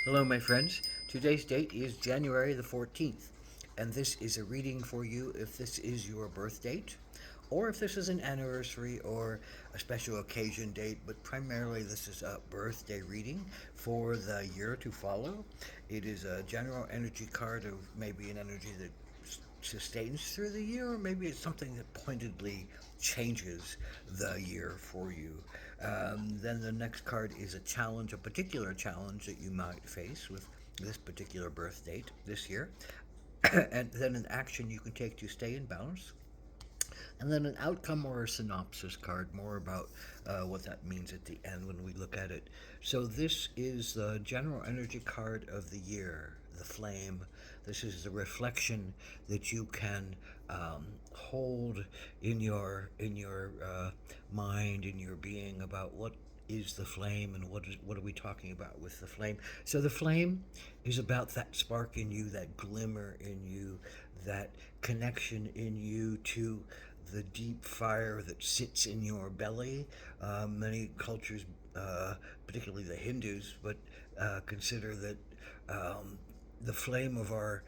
Hello, my friends. Today's date is January the 14th, and this is a reading for you if this is your birth date, or if this is an anniversary or a special occasion date, but primarily this is a birthday reading for the year to follow. It is a general energy card of maybe an energy that sustains through the year, or maybe it's something that pointedly changes the year for you. Then the next card is a challenge, a particular challenge that you might face with this particular birth date this year. And then an action you can take to stay in balance. And then an outcome or a synopsis card, more about what that means at the end when we look at it. So this is the general energy card of the year, the flame. This is the reflection that you can hold in your mind, in your being, about what is the flame and what are we talking about with the flame. So the flame is about that spark in you, that glimmer in you, that connection in you to the deep fire that sits in your belly. Many cultures, particularly the Hindus, but consider that the flame of our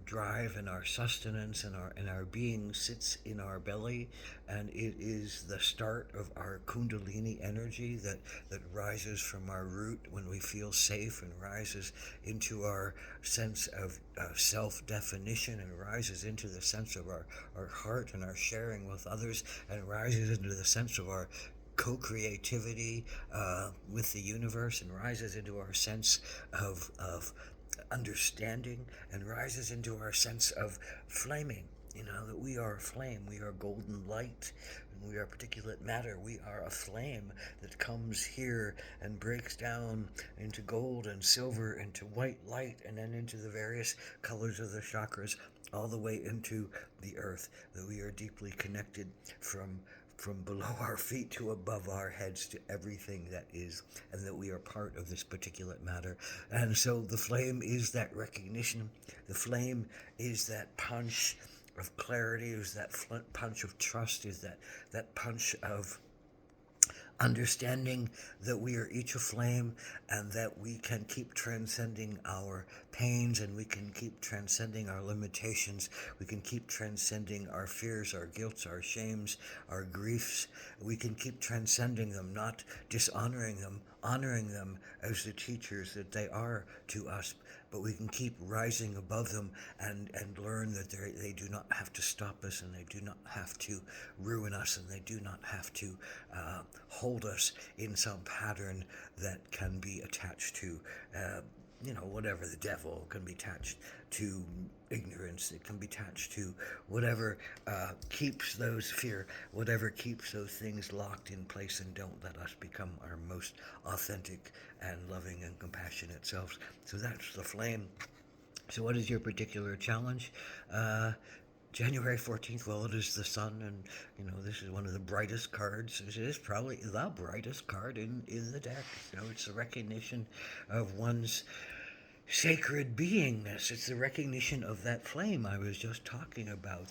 drive and our sustenance and our being sits in our belly, and it is the start of our kundalini energy that rises from our root when we feel safe, and rises into our sense of self-definition, and rises into the sense of our heart and our sharing with others, and rises into the sense of our co-creativity with the universe, and rises into our sense of understanding, and rises into our sense of flaming. You know, that we are a flame, we are golden light, and we are particulate matter. We are a flame that comes here and breaks down into gold and silver, into white light, and then into the various colors of the chakras, all the way into the earth. That we are deeply connected from below our feet to above our heads to everything that is, and that we are part of this particulate matter. And so the flame is that recognition. The flame is that punch of clarity, is that punch of trust, is that punch of understanding that we are each a flame, and that we can keep transcending our pains, and we can keep transcending our limitations. We can keep transcending our fears, our guilts, our shames, our griefs. We can keep transcending them, not dishonoring them, honoring them as the teachers that they are to us, but we can keep rising above them, and learn that they do not have to stop us, and they do not have to ruin us, and they do not have to hold us in some pattern that can be attached to whatever. The devil can be attached to ignorance, it can be attached to whatever keeps those fear, whatever keeps those things locked in place, and don't let us become our most authentic and loving and compassionate selves. So that's the flame. So what is your particular challenge? January 14th, well, it is the sun, and, this is one of the brightest cards. It is probably the brightest card in the deck. It's the recognition of one's sacred beingness. It's the recognition of that flame I was just talking about,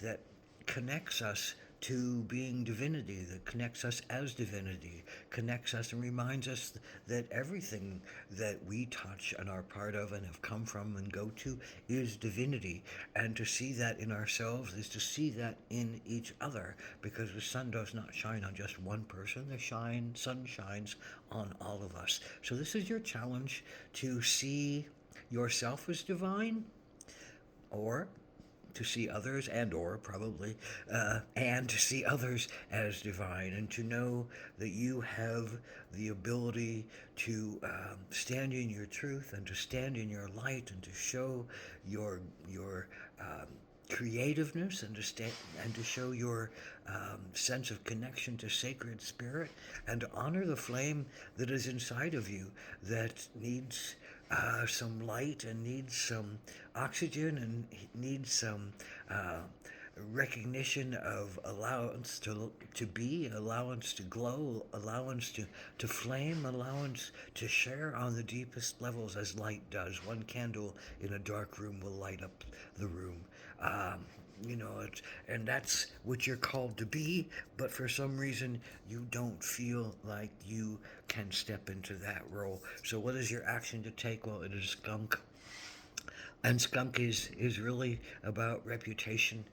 that connects us to being divinity, that connects us as divinity, connects us and reminds us that everything that we touch and are part of and have come from and go to is divinity. And to see that in ourselves is to see that in each other, because the sun does not shine on just one person. The sun shines on all of us. So this is your challenge, to see yourself as divine, or to see others, and or probably and to see others as divine, and to know that you have the ability to stand in your truth, and to stand in your light, and to show your creativeness, and to show your sense of connection to sacred spirit, and to honor the flame that is inside of you, that needs some light, and needs some oxygen, and needs some recognition of allowance to be, allowance to glow, allowance to flame, allowance to share on the deepest levels, as light does. One candle in a dark room will light up the room. and that's what you're called to be, but for some reason you don't feel like you can step into that role. So what is your action to take? Well, it is skunk. And skunk is really about reputation,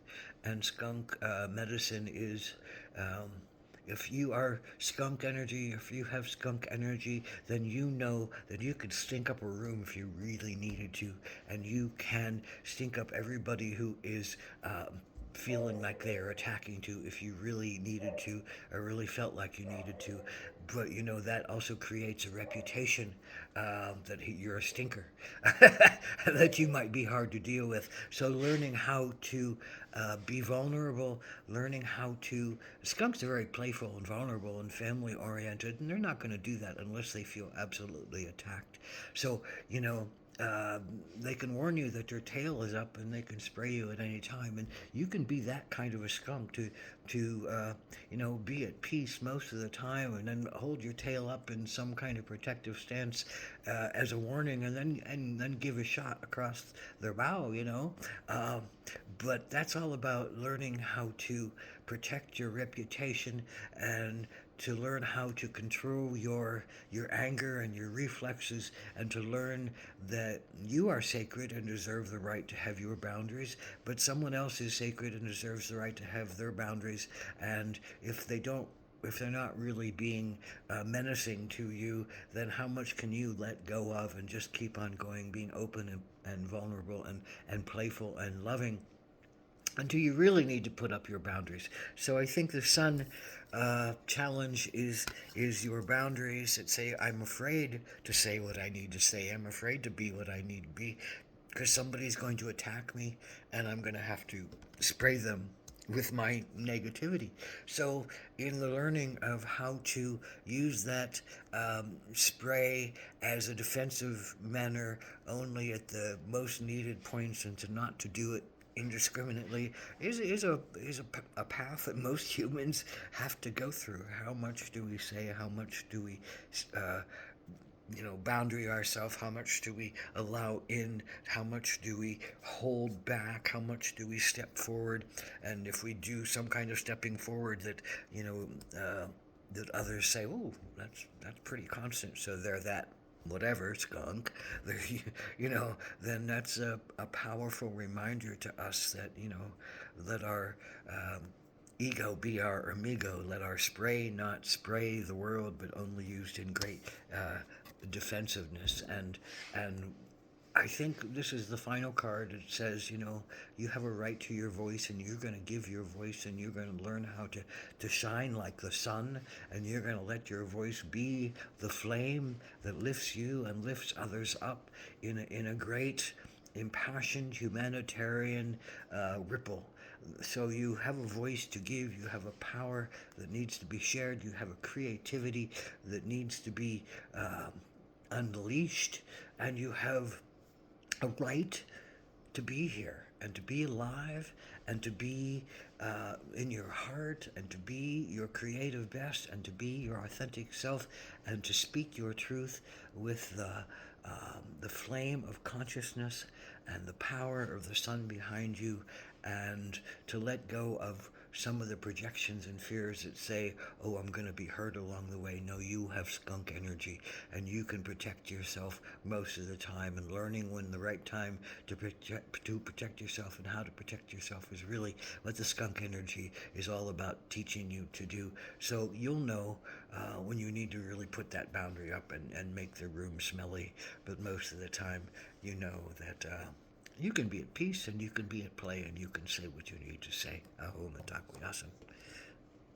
and skunk medicine is. Um, if you are skunk energy, if you have skunk energy, then you know that you could stink up a room if you really needed to, and you can stink up everybody who is feeling like they are attacking to if you really needed to or really felt like you needed to. But that also creates a reputation that you're a stinker, that you might be hard to deal with. So learning how to be vulnerable, learning how to. Skunks are very playful and vulnerable and family oriented, and they're not going to do that unless they feel absolutely attacked. So, uh, they can warn you that their tail is up and they can spray you at any time, and you can be that kind of a skunk to be at peace most of the time, and then hold your tail up in some kind of protective stance as a warning, and then give a shot across their bow. Um, but that's all about learning how to protect your reputation and to learn how to control your anger and your reflexes, and to learn that you are sacred and deserve the right to have your boundaries, but someone else is sacred and deserves the right to have their boundaries. And if they're not really being menacing to you, then how much can you let go of and just keep on going, being open and vulnerable and playful and loving? And do you really need to put up your boundaries? So I think the sun challenge is your boundaries that say, I'm afraid to say what I need to say. I'm afraid to be what I need to be because somebody's going to attack me and I'm going to have to spray them with my negativity. So, in the learning of how to use that spray as a defensive manner only at the most needed points, and to not to do it indiscriminately is a path that most humans have to go through. How much do we say? How much do we uh, boundary ourselves? How much do we allow in? How much do we hold back? How much do we step forward? And if we do some kind of stepping forward that that others say, oh, that's pretty constant, so they're that whatever skunk, they're, then that's a powerful reminder to us that let our ego be our amigo. Let our spray not spray the world, but only used in great defensiveness. And I think this is the final card. It says, you have a right to your voice, and you're going to give your voice, and you're going to learn how to shine like the sun, and you're going to let your voice be the flame that lifts you and lifts others up in a great, impassioned, humanitarian ripple. So you have a voice to give, you have a power that needs to be shared, you have a creativity that needs to be unleashed, and you have a right to be here and to be alive and to be in your heart and to be your creative best and to be your authentic self and to speak your truth with the flame of consciousness and the power of the sun behind you, and to let go of some of the projections and fears that say, oh, I'm going to be hurt along the way. No, you have skunk energy and you can protect yourself most of the time. And learning when the right time to protect yourself and how to protect yourself is really what the skunk energy is all about teaching you to do. So you'll know when you need to really put that boundary up and make the room smelly. But most of the time, you know that you can be at peace and you can be at play and you can say what you need to say. Ahom and Takuyasan.